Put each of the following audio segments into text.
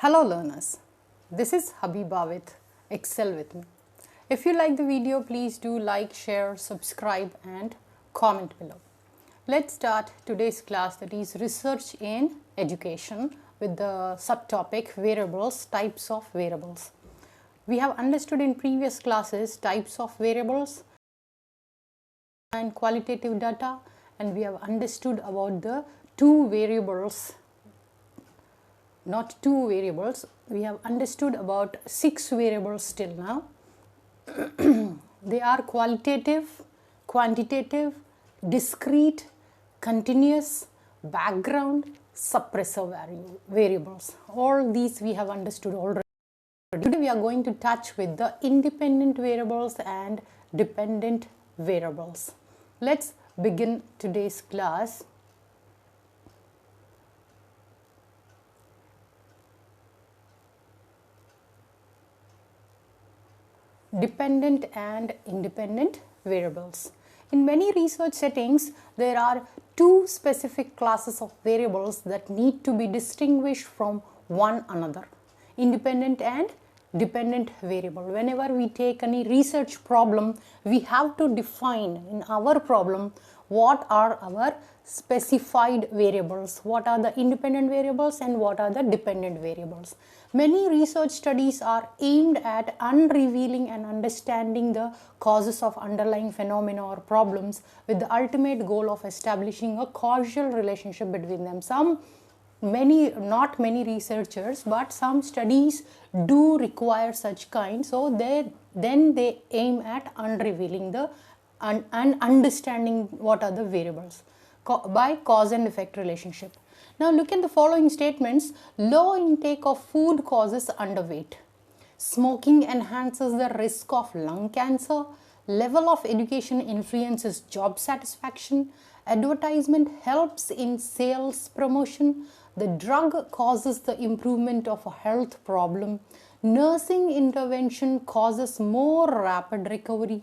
Hello learners, this is Habiba with Excel with me. If you like the video, please do like, share, subscribe and comment below. Let's start today's class, that is research in education, with the subtopic variables, types of variables. We have understood in previous classes types of variables and qualitative data, and we have understood about the two variables. Not two variables, we have understood about 6 variables till now. They are qualitative, quantitative, discrete, continuous, background, suppressor variables. All these we have understood already. Today we are going to touch with the independent variables and dependent variables. Let's begin today's class. Dependent and independent variables. In many research settings, there are two specific classes of variables that need to be distinguished from one another: independent and dependent variable. Whenever we take any research problem, we have to define in our problem what are our specified variables, what are the independent variables and what are the dependent variables. Many research studies are aimed at unrevealing and understanding the causes of underlying phenomena or problems, with the ultimate goal of establishing a causal relationship between them. Not many researchers, but some studies do require such kind, so they aim at unrevealing and understanding what are the variables by cause and effect relationship. Now look at the following statements. Low intake of food causes underweight. Smoking enhances the risk of lung cancer. Level of education influences job satisfaction. Advertisement helps in sales promotion. The drug causes the improvement of a health problem. Nursing intervention causes more rapid recovery.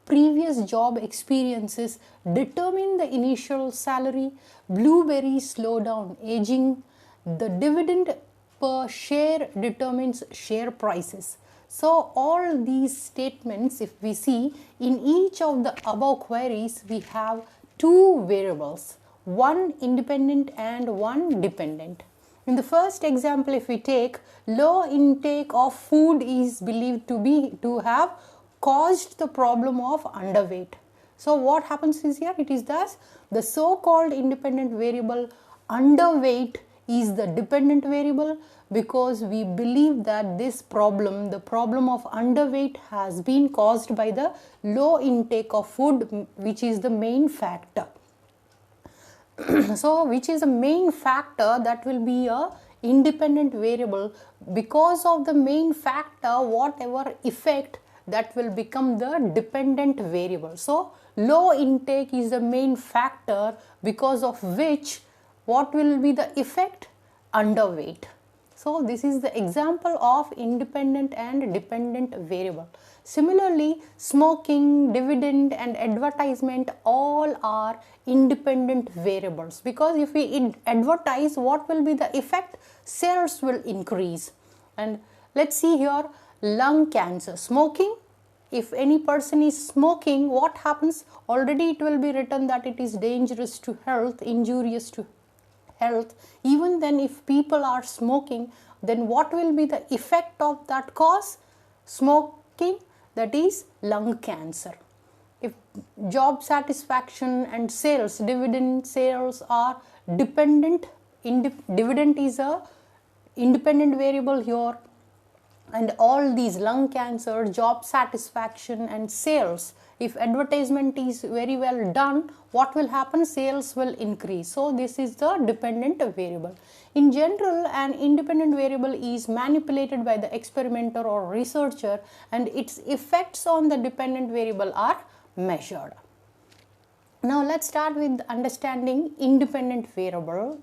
Previous job experiences determine the initial salary. Blueberries slow down aging. The dividend per share determines share prices. So all these statements, if we see in each of the above queries, we have two variables, one independent and one dependent. In the first example, if we take, low intake of food is believed to have caused the problem of underweight. So what happens is here, it is thus the so-called independent variable underweight is the dependent variable, because we believe that this problem, the problem of underweight, has been caused by the low intake of food, which is the main factor. So which is the main factor, that will be a independent variable. Because of the main factor, whatever effect, that will become the dependent variable. So low intake is the main factor, because of which what will be the effect? Underweight. So this is the example of independent and dependent variable. Similarly, smoking, dividend and advertisement all are independent variables, because if we advertise, what will be the effect? Sales will increase. And let's see here, lung cancer. Smoking, if any person is smoking, what happens? Already it will be written that it is dangerous to health, injurious to health. Even then, if people are smoking, then what will be the effect of that cause? Smoking, that is lung cancer. If job satisfaction and sales, dividend sales are dependent, dividend is a independent variable here, and all these lung cancer, job satisfaction and sales, if advertisement is very well done, what will happen? Sales will increase. So this is the dependent variable. In general, an independent variable is manipulated by the experimenter or researcher, and its effects on the dependent variable are measured. Now let's start with understanding independent variable.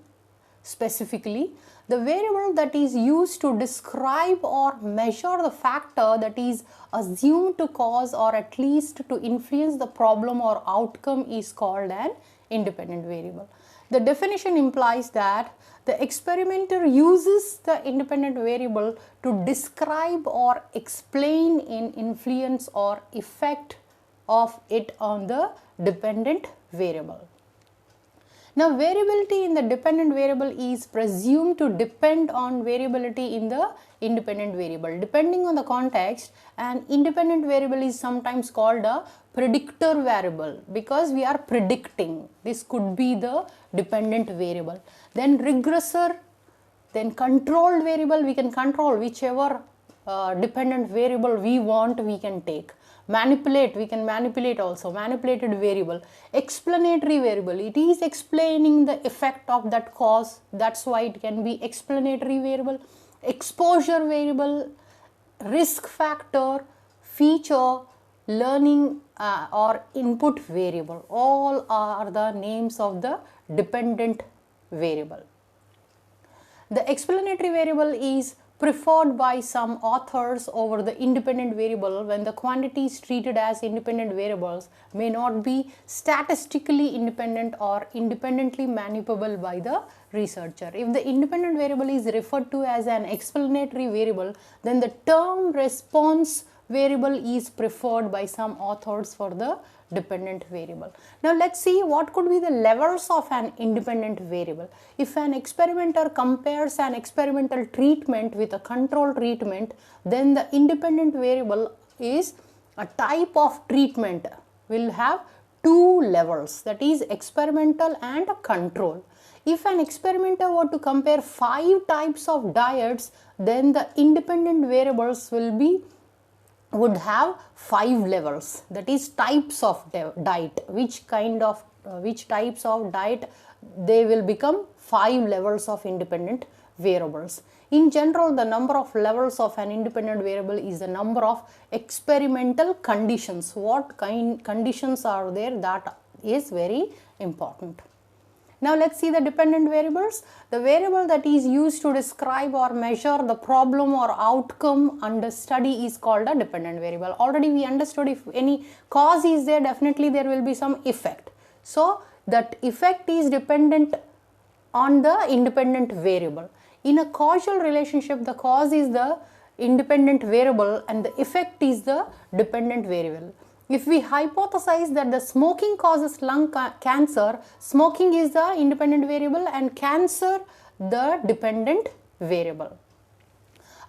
Specifically, the variable that is used to describe or measure the factor that is assumed to cause or at least to influence the problem or outcome is called an independent variable. The definition implies that the experimenter uses the independent variable to describe or explain an influence or effect of it on the dependent variable. Now, variability in the dependent variable is presumed to depend on variability in the independent variable. Depending on the context, an independent variable is sometimes called a predictor variable because we are predicting. This could be the dependent variable. Then regressor, then controlled variable, we can control whichever dependent variable we want, we can take. Manipulate, we can manipulate also, manipulated variable. Explanatory variable, it is explaining the effect of that cause, that's why it can be explanatory variable. Exposure variable, risk factor, feature, learning or input variable, all are the names of the dependent variable. The explanatory variable is preferred by some authors over the independent variable when the quantities treated as independent variables may not be statistically independent or independently manipulable by the researcher. If the independent variable is referred to as an explanatory variable, then the term response variable is preferred by some authors for the dependent variable. Now let's see what could be the levels of an independent variable. If an experimenter compares an experimental treatment with a control treatment, then the independent variable is a type of treatment will have two levels, that is experimental and control. If an experimenter were to compare 5 types of diets, then the independent variables would have 5 levels, that is types of diet, which types of diet, they will become 5 levels of independent variables. In general, the number of levels of an independent variable is the number of experimental conditions. What conditions are there, that is very important. Now let's see the dependent variables. The variable that is used to describe or measure the problem or outcome under study is called a dependent variable. Already we understood if any cause is there, definitely there will be some effect. So that effect is dependent on the independent variable. In a causal relationship, the cause is the independent variable and the effect is the dependent variable. If we hypothesize that the smoking causes lung cancer, smoking is the independent variable and cancer the dependent variable.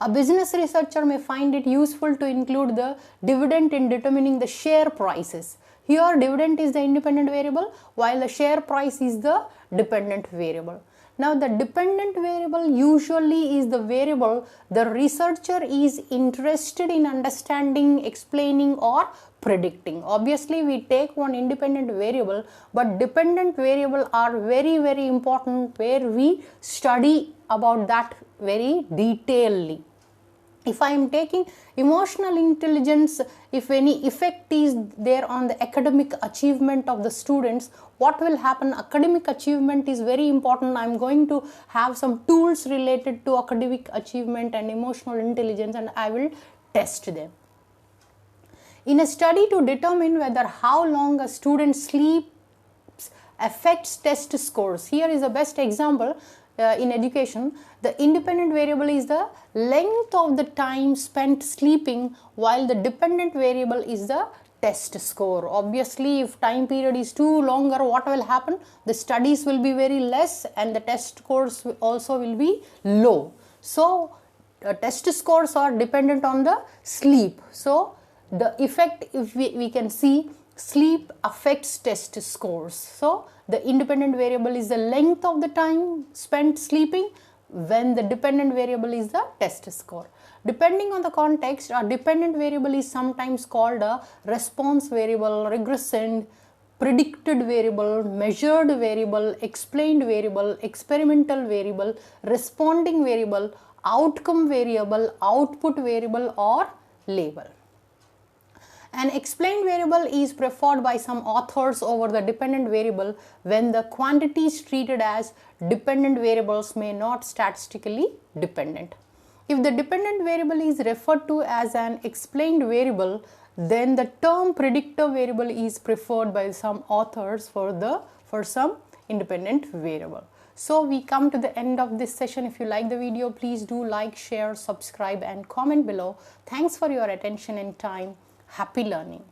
A business researcher may find it useful to include the dividend in determining the share prices. Here dividend is the independent variable while the share price is the dependent variable. Now the dependent variable usually is the variable the researcher is interested in understanding, explaining or predicting. Obviously we take one independent variable, but dependent variable are very important where we study about that very detailedly. If I am taking emotional intelligence, if any effect is there on the academic achievement of the students, what will happen? Academic achievement is very important. I am going to have some tools related to academic achievement and emotional intelligence and I will test them. In a study to determine whether how long a student sleeps affects test scores, here is the best example. In education, the independent variable is the length of the time spent sleeping while the dependent variable is the test score. Obviously, if time period is too longer, what will happen? The studies will be very less and the test scores also will be low. So, test scores are dependent on the sleep. So, the effect, if we can see, sleep affects test scores. So, the independent variable is the length of the time spent sleeping when the dependent variable is the test score. Depending on the context, a dependent variable is sometimes called a response variable, regressant, predicted variable, measured variable, explained variable, experimental variable, responding variable, outcome variable, output variable or label. An explained variable is preferred by some authors over the dependent variable when the quantities treated as dependent variables may not statistically dependent. If the dependent variable is referred to as an explained variable, then the term predictor variable is preferred by some authors for some independent variable. So we come to the end of this session. If you like the video, please do like, share, subscribe and comment below. Thanks for your attention and time. Happy learning.